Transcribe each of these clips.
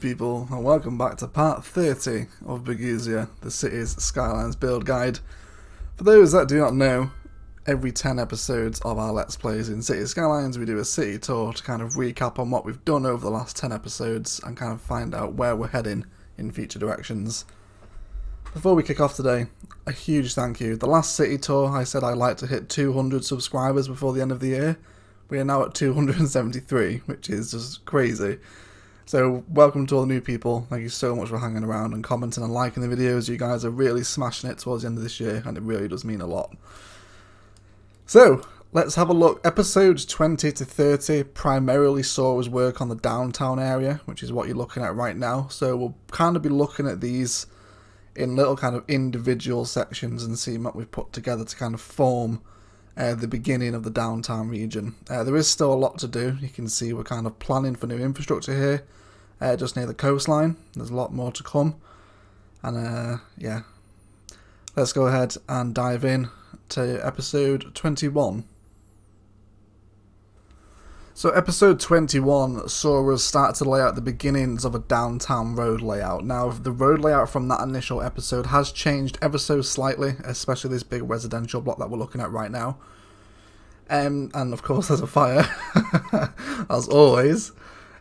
people, and welcome back to part 30 of Berguzia, the city's Skylines build guide. For those that do not know, every 10 episodes of our Let's Plays in City Skylines, we do a city tour to kind of recap on what we've done over the last 10 episodes and kind of find out where we're heading in future directions. Before we kick off today, a huge thank you. The last city tour, I said I'd like to hit 200 subscribers before the end of the year. We are now at 273, which is just crazy. So welcome to all the new people. Thank you so much for hanging around and commenting and liking the videos. You guys are really smashing it towards the end of this year, and it really does mean a lot. So let's have a look. Episodes 20 to 30 primarily saw us work on the downtown area, which is what you're looking at right now. So we'll kind of be looking at these in little kind of individual sections and seeing what we've put together to kind of form the beginning of the downtown region. There is still a lot to do. You can see we're kind of planning for new infrastructure here, just near the coastline. There's a lot more to come, and yeah, let's go ahead and dive in to episode 21. So episode 21 saw us start to lay out the beginnings of a downtown road layout. Now the road layout from that initial episode has changed ever so slightly, especially this big residential block that we're looking at right now. And of course there's a fire, as always.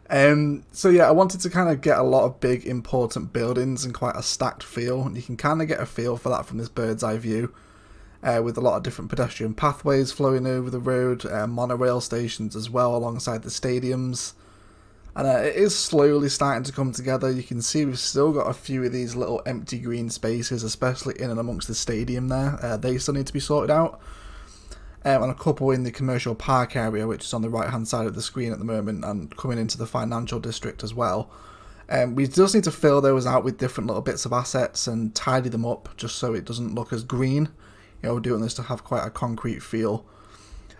So yeah, I wanted to kind of get a lot of big important buildings and quite a stacked feel. And you can kind of get a feel for that from this bird's eye view. With a lot of different pedestrian pathways flowing over the road, monorail stations as well alongside the stadiums. And it is slowly starting to come together. You can see we've still got a few of these little empty green spaces, especially in and amongst the stadium there. They still need to be sorted out. And a couple in the commercial park area, which is on the right hand side of the screen at the moment, and coming into the financial district as well. We just need to fill those out with different little bits of assets and tidy them up just so it doesn't look as green. You know, we're doing this to have quite a concrete feel.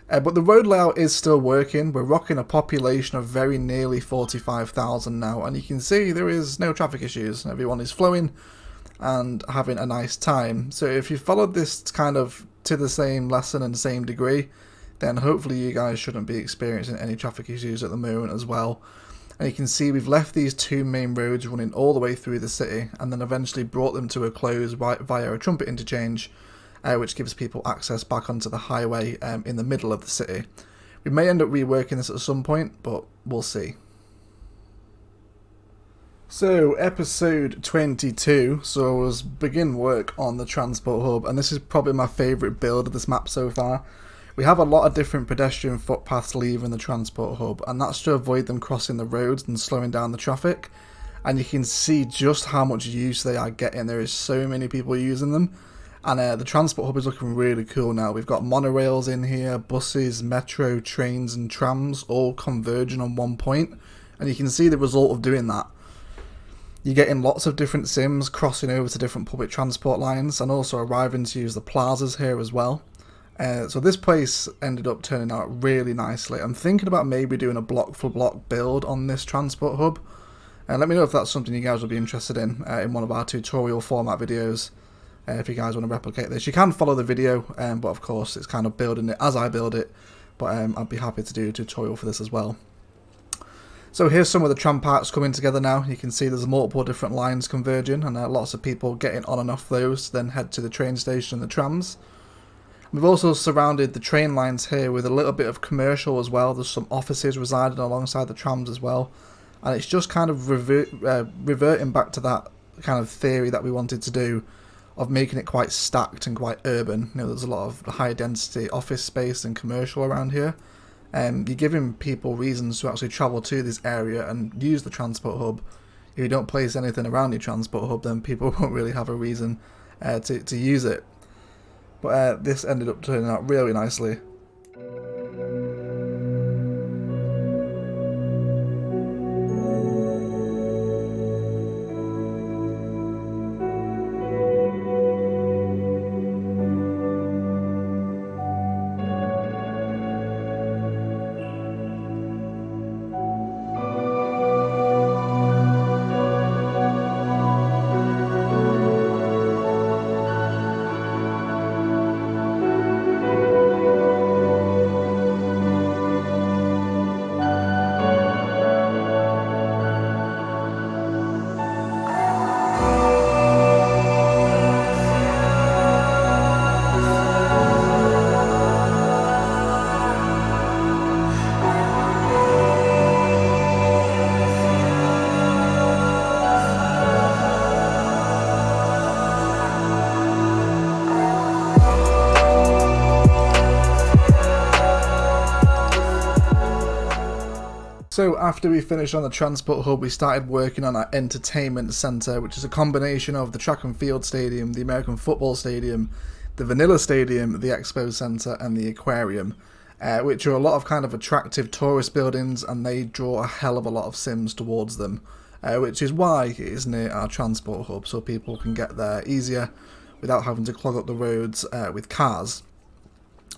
But the road layout is still working. We're rocking a population of very nearly 45,000 now, and you can see there is no traffic issues. Everyone is flowing and having a nice time. So if you followed this kind of to the same lesson and same degree, then hopefully you guys shouldn't be experiencing any traffic issues at the moment as well. And you can see we've left these two main roads running all the way through the city, and then eventually brought them to a close via a trumpet interchange, which gives people access back onto the highway in the middle of the city. We may end up reworking this at some point, but we'll see. So episode 22 saw us begin work on the transport hub, and this is probably my favourite build of this map so far. We have a lot of different pedestrian footpaths leaving the transport hub, and that's to avoid them crossing the roads and slowing down the traffic. And you can see just how much use they are getting. There is so many people using them. And the transport hub is looking really cool now. We've got monorails in here, buses, metro, trains and trams all converging on one point. And you can see the result of doing that. You're getting lots of different sims crossing over to different public transport lines and also arriving to use the plazas here as well. So this place ended up turning out really nicely. I'm thinking about maybe doing a block for block build on this transport hub. Let me know if that's something you guys will be interested in one of our tutorial format videos. If you guys want to replicate this, you can follow the video, but of course it's kind of building it as I build it, but I'd be happy to do a tutorial for this as well. So here's some of the tram parks coming together now. You can see there's multiple different lines converging, and lots of people getting on and off those, then head to the train station and the trams. We've also surrounded the train lines here with a little bit of commercial as well. There's some offices residing alongside the trams as well, and it's just kind of reverting back to that kind of theory that we wanted to do, of making it quite stacked and quite urban. You know, there's a lot of high density office space and commercial around here. You're giving people reasons to actually travel to this area and use the transport hub. If you don't place anything around your transport hub, then people won't really have a reason to use it. But this ended up turning out really nicely. So after we finished on the transport hub, we started working on our entertainment centre, which is a combination of the track and field stadium, the American football stadium, the Vanilla Stadium, the Expo Centre and the Aquarium, which are a lot of kind of attractive tourist buildings, and they draw a hell of a lot of sims towards them, which is why it is near our transport hub, so people can get there easier without having to clog up the roads with cars.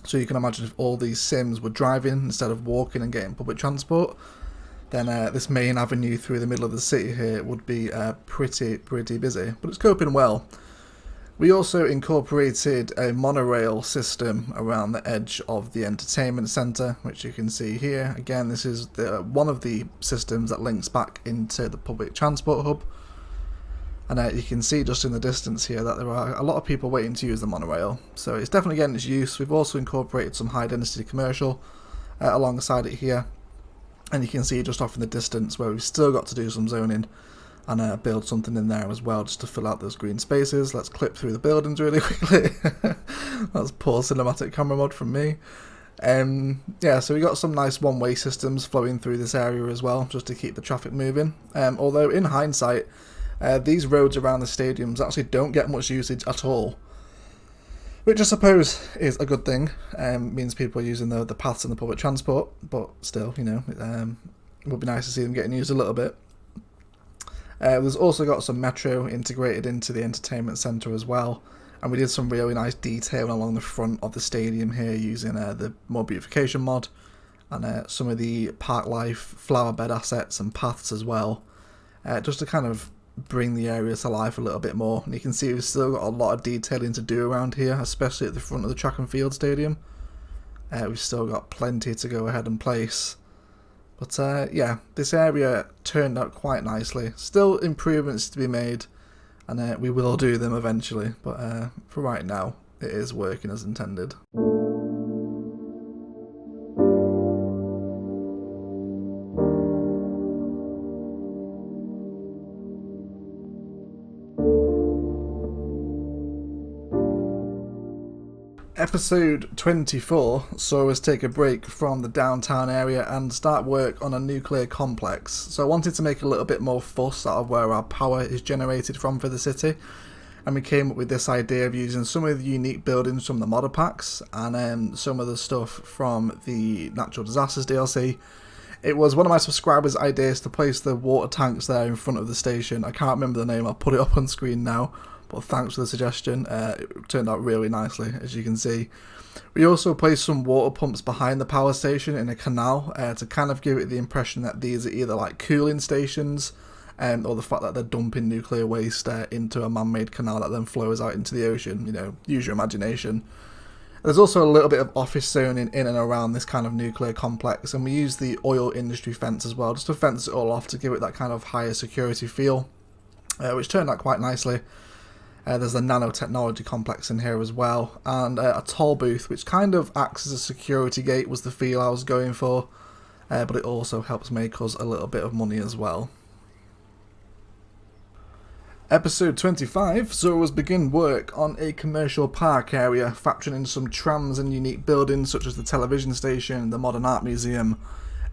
So you can imagine if all these sims were driving instead of walking and getting public transport, then this main avenue through the middle of the city here would be pretty busy, but it's coping well. We also incorporated a monorail system around the edge of the entertainment centre, which you can see here. Again, this is one of the systems that links back into the public transport hub. And you can see just in the distance here that there are a lot of people waiting to use the monorail. So it's definitely getting its use. We've also incorporated some high density commercial alongside it here. And you can see just off in the distance where we've still got to do some zoning and build something in there as well just to fill out those green spaces. Let's clip through the buildings really quickly. That's poor cinematic camera mod from me. Yeah, so we got some nice one-way systems flowing through this area as well, just to keep the traffic moving. Although in hindsight, these roads around the stadiums actually don't get much usage at all, which I suppose is a good thing. Means people are using the paths and the public transport, but still, you know, it would be nice to see them getting used a little bit. There's also got some metro integrated into the entertainment centre as well, and we did some really nice detailing along the front of the stadium here using the more beautification mod and some of the park life flower bed assets and paths as well, just to kind of bring the area to life a little bit more. And you can see we've still got a lot of detailing to do around here, especially at the front of the track and field stadium. We've still got plenty to go ahead and place. But yeah, this area turned out quite nicely. Still improvements to be made, and we will do them eventually, but for right now, it is working as intended. Episode 24 saw us take a break from the downtown area and start work on a nuclear complex. So I wanted to make a little bit more fuss out of where our power is generated from for the city, and we came up with this idea of using some of the unique buildings from the modder packs and some of the stuff from the Natural Disasters DLC. It was one of my subscribers' ideas to place the water tanks there in front of the station. I can't remember the name, I'll put it up on screen now. But thanks for the suggestion, it turned out really nicely, as you can see. We also placed some water pumps behind the power station in a canal to kind of give it the impression that these are either like cooling stations or the fact that they're dumping nuclear waste into a man-made canal that then flows out into the ocean. You know, use your imagination. There's also a little bit of office zoning in and around this kind of nuclear complex, and we use the oil industry fence as well, just to fence it all off to give it that kind of higher security feel, which turned out quite nicely. There's the nanotechnology complex in here as well, and a toll booth which kind of acts as a security gate was the feel I was going for, but it also helps make us a little bit of money as well. Episode 25 saw us begin work on a commercial park area, factoring in some trams and unique buildings such as the television station, the Modern Art Museum,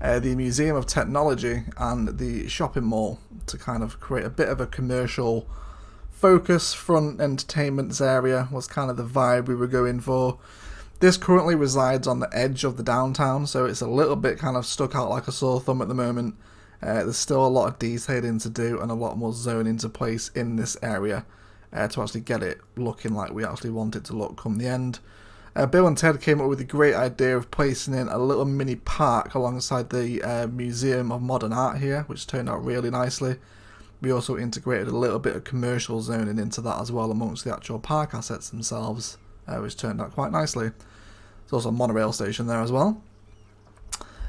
the Museum of Technology and the shopping mall, to kind of create a bit of a commercial focus. Front entertainments area was kind of the vibe we were going for. This currently resides on the edge of the downtown, so it's a little bit kind of stuck out like a sore thumb at the moment. There's still a lot of detailing to do and a lot more zoning to place in this area to actually get it looking like we actually want it to look come the end. Bill and Ted came up with a great idea of placing in a little mini park alongside the Museum of Modern Art here, which turned out really nicely. We also integrated a little bit of commercial zoning into that as well amongst the actual park assets themselves, which turned out quite nicely. There's also a monorail station there as well.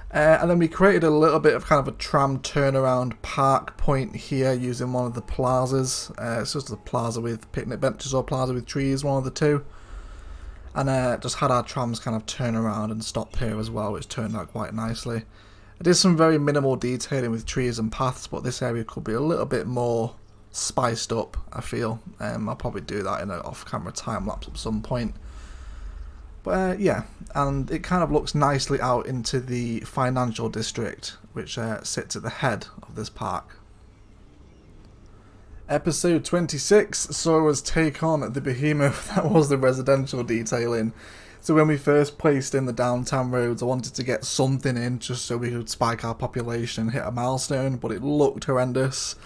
And then we created a little bit of kind of a tram turnaround park point here using one of the plazas. It's just a plaza with picnic benches or plaza with trees, one of the two. And just had our trams kind of turn around and stop here as well, which turned out quite nicely. I did some very minimal detailing with trees and paths, but this area could be a little bit more spiced up, I feel. I'll probably do that in an off-camera time-lapse at some point. But yeah, and it kind of looks nicely out into the financial district, which sits at the head of this park. Episode 26 saw us take on the behemoth that was the residential detailing. So when we first placed in the downtown roads, I wanted to get something in just so we could spike our population and hit a milestone, but it looked horrendous.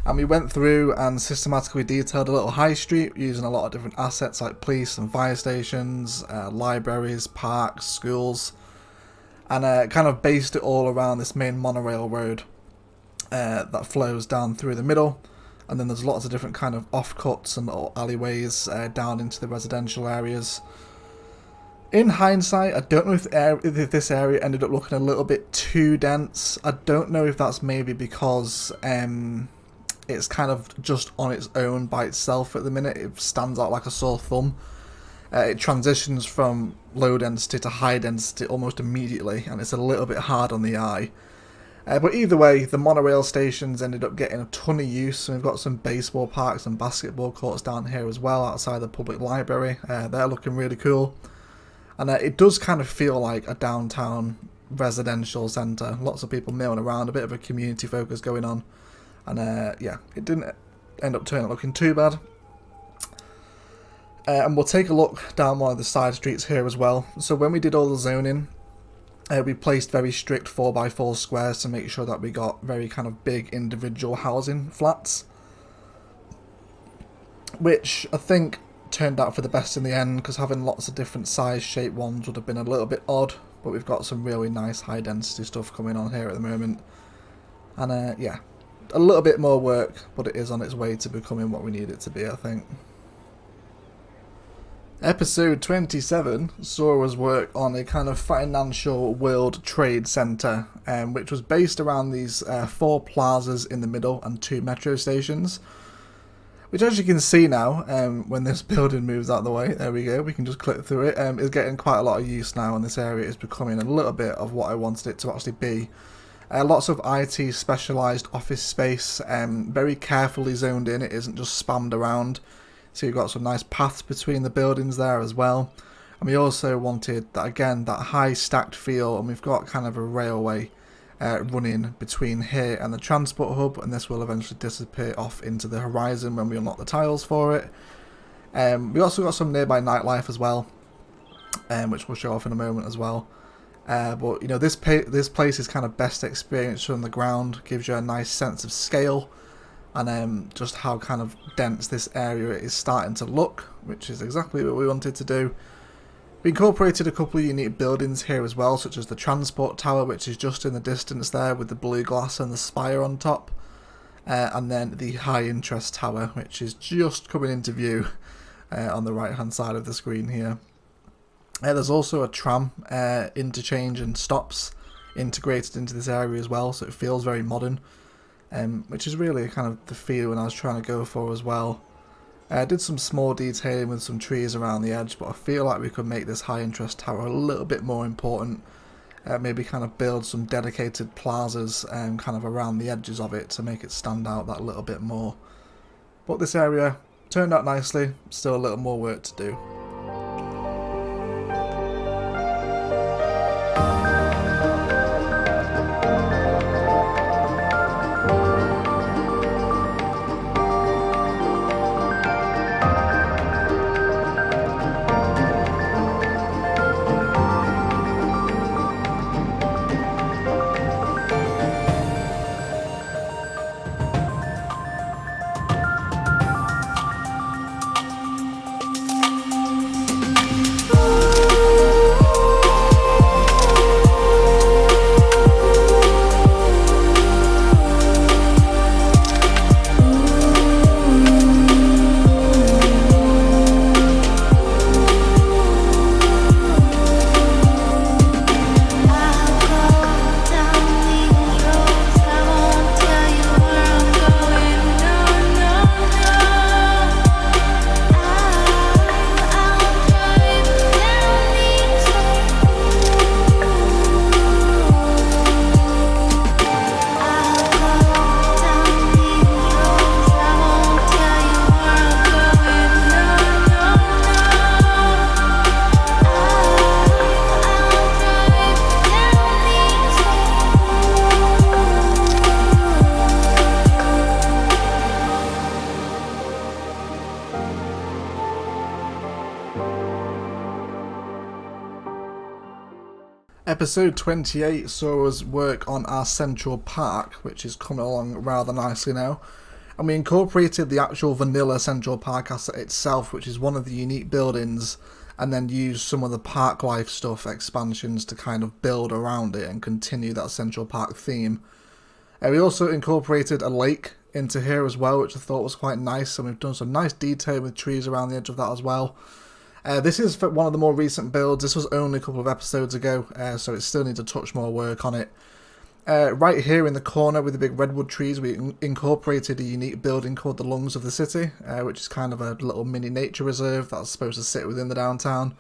And we went through and systematically detailed a little high street using a lot of different assets like police and fire stations, libraries, parks, schools, and kind of based it all around this main monorail road that flows down through the middle. And then there's lots of different kind of offcuts and little alleyways down into the residential areas. In hindsight, I don't know if this area ended up looking a little bit too dense. I don't know if that's maybe because it's kind of just on its own by itself at the minute. It stands out like a sore thumb. It transitions from low density to high density almost immediately, and it's a little bit hard on the eye. But either way, the monorail stations ended up getting a ton of use, and we've got some baseball parks and basketball courts down here as well outside the public library. They're looking really cool. And it does kind of feel like a downtown residential centre. Lots of people milling around, a bit of a community focus going on. And yeah, it didn't end up turning out looking too bad. And we'll take a look down one of the side streets here as well. So when we did all the zoning, we placed very strict 4x4 squares to make sure that we got very kind of big individual housing flats, which I think turned out for the best in the end, because having lots of different size shape ones would have been a little bit odd, but we've got some really nice high density stuff coming on here at the moment. And yeah, a little bit more work, but it is on its way to becoming what we need it to be, I think. Episode 27 saw us work on a kind of financial world trade centre, which was based around these 4 plazas in the middle and 2 metro stations, which, as you can see now, when this building moves out of the way, there we go, we can just click through it, is getting quite a lot of use now, and this area is becoming a little bit of what I wanted it to actually be. Lots of IT specialised office space, very carefully zoned in, it isn't just spammed around. So you've got some nice paths between the buildings there as well. And we also wanted that, again, that high stacked feel, and we've got kind of a railway running between here and the transport hub, and this will eventually disappear off into the horizon when we unlock the tiles for it. We also got some nearby nightlife as well, which we'll show off in a moment as well. But you know, this place is kind of best experienced from the ground, gives you a nice sense of scale, and just how kind of dense this area is starting to look, which is exactly what we wanted to do. We incorporated a couple of unique buildings here as well, such as the transport tower, which is just in the distance there with the blue glass and the spire on top, and then the high interest tower, which is just coming into view on the right hand side of the screen here. There's also a tram interchange and stops integrated into this area as well, so it feels very modern. Which is really kind of the feeling I was trying to go for as well. I did some small detailing with some trees around the edge, but I feel like we could make this high interest tower a little bit more important. Maybe kind of build some dedicated plazas kind of around the edges of it to make it stand out that little bit more. But this area turned out nicely, still a little more work to do. Episode 28 saw us work on our Central Park, which is coming along rather nicely now. And we incorporated the actual vanilla Central Park asset itself, which is one of the unique buildings, and then used some of the park life stuff, expansions, to kind of build around it and continue that Central Park theme. We also incorporated a lake into here as well, which I thought was quite nice, and we've done some nice detail with trees around the edge of that as well. This is one of the more recent builds. This was only a couple of episodes ago, so it still needs a touch more work on it. Right here in the corner with the big redwood trees, we incorporated a unique building called the Lungs of the City, which is kind of a little mini nature reserve that's supposed to sit within the downtown.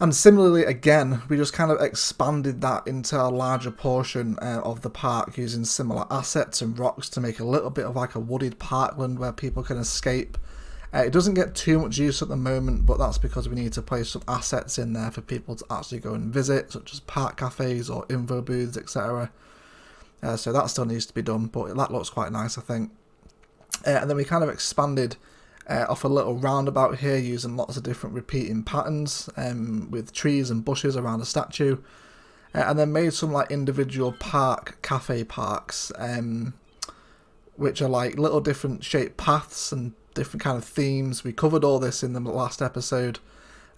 And similarly, again, we just kind of expanded that into a larger portion of the park using similar assets and rocks to make a little bit of like a wooded parkland where people can escape. It doesn't get too much use at the moment, but that's because we need to place some assets in there for people to actually go and visit, such as park cafes or info booths, etc. So that still needs to be done, but that looks quite nice, I think. And then we kind of expanded off a little roundabout here using lots of different repeating patterns with trees and bushes around a statue. And then made some like individual cafe parks, which are like little different shaped paths and different kind of themes. We covered all this in the last episode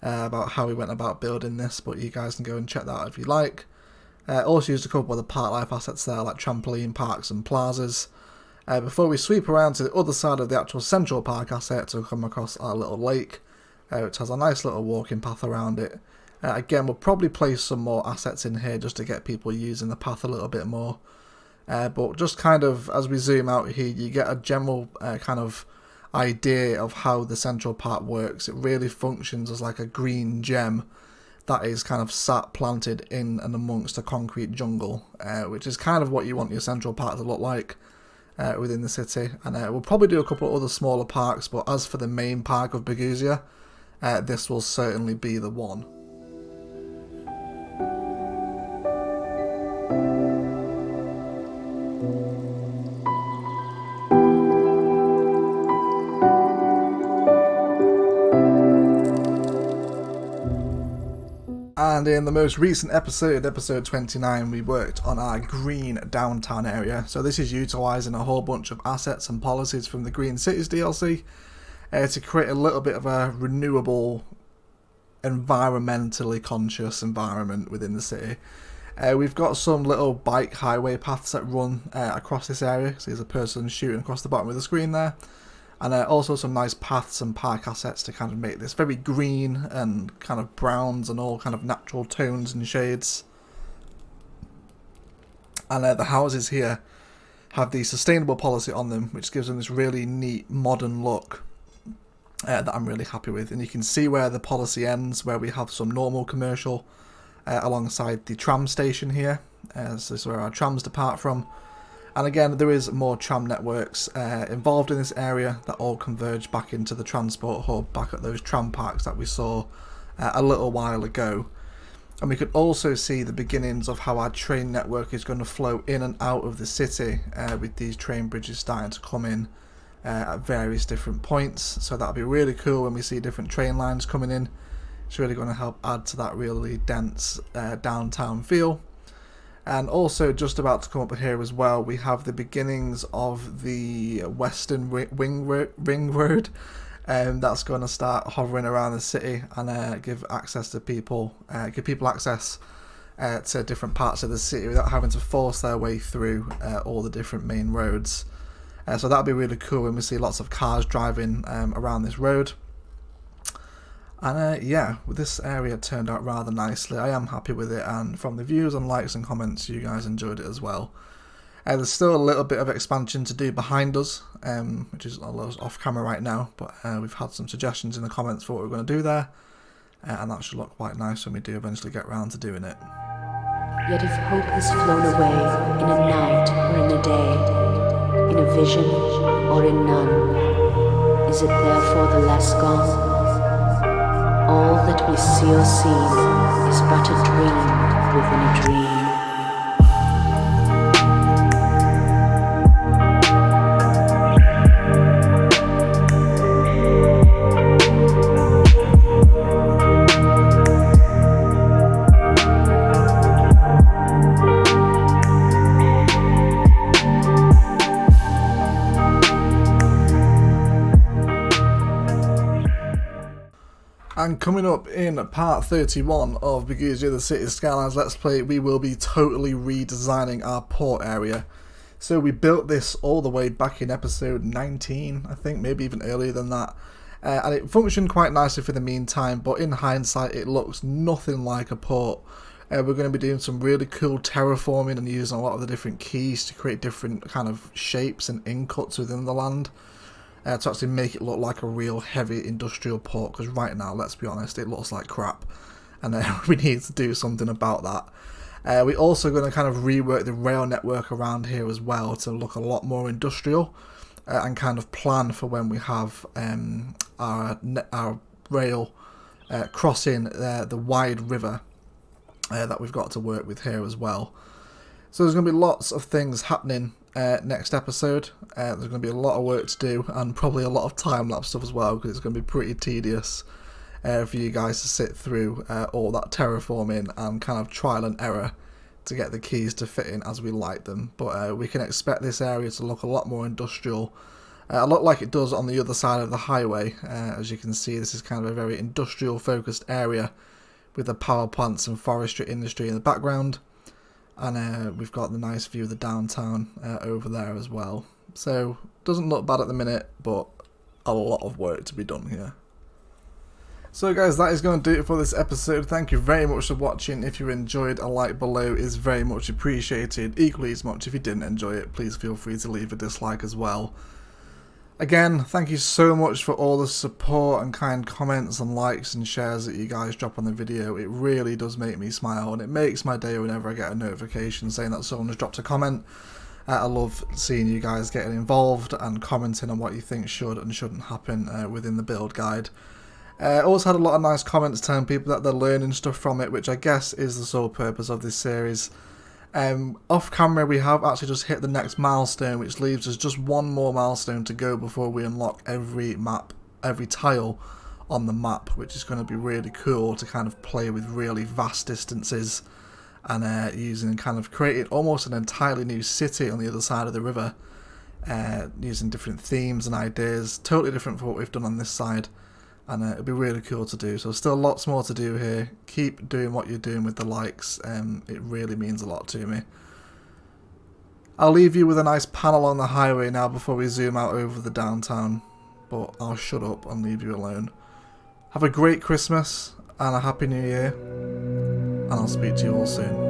about how we went about building this, but you guys can go and check that out if you like. Also used a couple of the park life assets there, like trampoline parks and plazas, before we sweep around to the other side of the actual Central Park asset to come across our little lake, which has a nice little walking path around it. Again, we'll probably place some more assets in here just to get people using the path a little bit more, but just kind of as we zoom out here, you get a general kind of idea of how the Central Park works. It really functions as like a green gem that is kind of sat planted in and amongst a concrete jungle, which is kind of what you want your Central Park to look like within the city. And we'll probably do a couple of other smaller parks, but as for the main park of Begusia, this will certainly be the one. And in the most recent episode, episode 29, we worked on our green downtown area. So this is utilising a whole bunch of assets and policies from the Green Cities DLC to create a little bit of a renewable, environmentally conscious environment within the city. We've got some little bike highway paths that run across this area. So there's a person shooting across the bottom of the screen there. And also some nice paths and park assets to kind of make this very green and kind of browns and all kind of natural tones and shades. And the houses here have the sustainable policy on them, which gives them this really neat modern look that I'm really happy with. And you can see where the policy ends, where we have some normal commercial alongside the tram station here. So this is where our trams depart from. And again, there is more tram networks involved in this area that all converge back into the transport hub, back at those tram parks that we saw a little while ago. And we could also see the beginnings of how our train network is going to flow in and out of the city with these train bridges starting to come in at various different points. So that'll be really cool when we see different train lines coming in. It's really going to help add to that really dense downtown feel. And also just about to come up here as well, we have the beginnings of the Western Ring Road that's going to start hovering around the city and give access to people, give people access to different parts of the city without having to force their way through all the different main roads. So that'll be really cool when we see lots of cars driving around this road. And yeah, this area turned out rather nicely. I am happy with it, and from the views and likes and comments, you guys enjoyed it as well. There's still a little bit of expansion to do behind us, which is off camera right now, but we've had some suggestions in the comments for what we're going to do there, and that should look quite nice when we do eventually get round to doing it. Yet if hope has flown away in a night or in a day, in a vision or in none, is it therefore the less gone? All that we see or seem is but a dream within a dream. And coming up in part 31 of Because You're the City's Skylines Let's Play, we will be totally redesigning our port area. So we built this all the way back in episode 19, I think, maybe even earlier than that. And it functioned quite nicely for the meantime, but in hindsight it looks nothing like a port. We're going to be doing some really cool terraforming and using a lot of the different keys to create different kind of shapes and incuts within the land. To actually make it look like a real heavy industrial port, because right now, let's be honest, it looks like crap, and we need to do something about that. We're also going to kind of rework the rail network around here as well to look a lot more industrial, and kind of plan for when we have our rail crossing the wide river that we've got to work with here as well. So there's going to be lots of things happening next episode. There's going to be a lot of work to do, and probably a lot of time-lapse stuff as well, because it's going to be pretty tedious for you guys to sit through all that terraforming and kind of trial and error to get the keys to fit in as we like them. But we can expect this area to look a lot more industrial, a lot like it does on the other side of the highway. As you can see, this is kind of a very industrial focused area with the power plants and forestry industry in the background. And we've got the nice view of the downtown over there as well. So, doesn't look bad at the minute, but a lot of work to be done here. So guys, that is going to do it for this episode. Thank you very much for watching. If you enjoyed, a like below is very much appreciated. Equally as much if you didn't enjoy it, please feel free to leave a dislike as well. Again, thank you so much for all the support and kind comments and likes and shares that you guys drop on the video. It really does make me smile, and it makes my day whenever I get a notification saying that someone has dropped a comment. I love seeing you guys getting involved and commenting on what you think should and shouldn't happen within the build guide. I also had a lot of nice comments telling people that they're learning stuff from it, which I guess is the sole purpose of this series. Off camera we have actually just hit the next milestone, which leaves us just one more milestone to go before we unlock every tile on the map, which is going to be really cool to kind of play with really vast distances and using kind of creating almost an entirely new city on the other side of the river, using different themes and ideas, totally different from what we've done on this side. And it'll be really cool to do. So still lots more to do here. Keep doing what you're doing with the likes. It really means a lot to me. I'll leave you with a nice pan along the highway now before we zoom out over the downtown. But I'll shut up and leave you alone. Have a great Christmas and a Happy New Year. And I'll speak to you all soon.